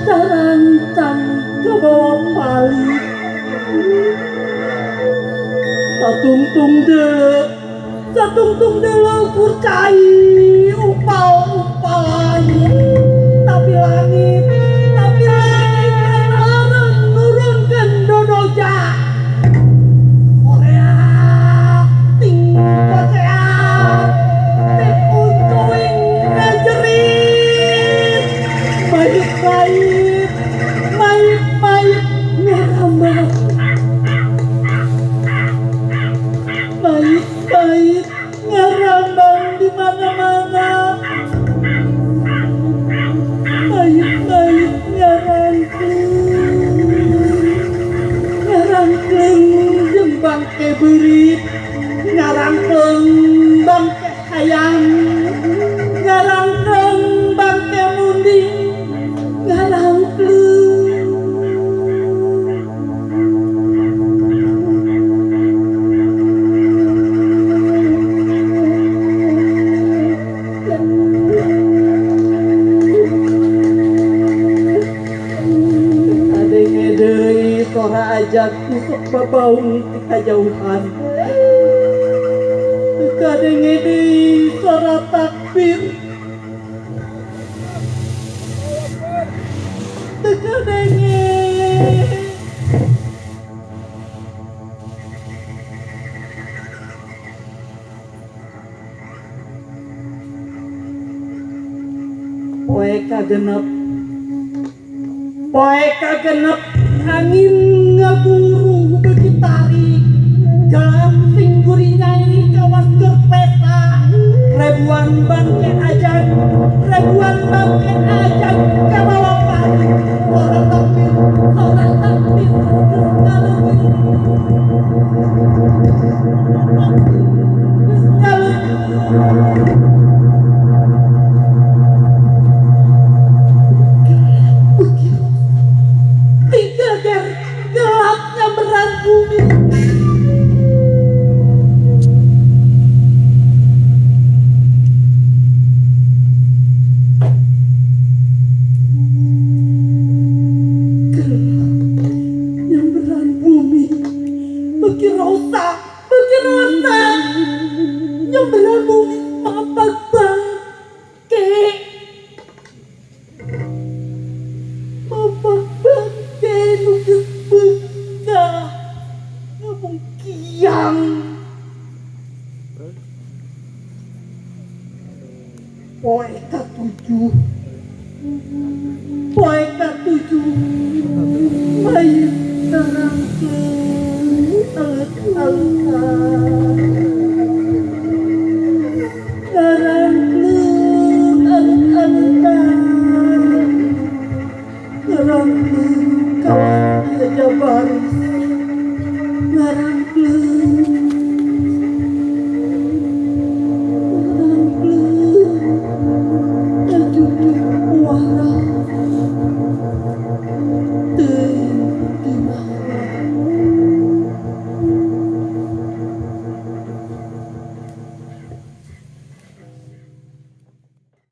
tarancang ke bawah paling satungtung dulu kurcai upal-upalan tapi langit orang nurunkan dodoja Korea tingkot sehat tip uncuing ngajerit mayit ngerambah mayit ngerambang di mana-mana mayit ngarangkeun jeung bangke beurit ngarangkeun bangke hayam ngarangkeun bangke munding ngarangkeun tora ajak kusuk babaung di kajauhan kadenge deui suara takbir kadenge poe kagenep angin ngaburu beki tarik galam singguri nyai kawas gerpeta ribuan bangke ajak kabawa pari orang takbir gelapnya beran bumi beki rosa yang beran bumi mapak bangke nugis beka ngomong kiang poe katujuh mayit tarangkeun alek-alekan ngarangkeun kawas aja baris ngarangkeun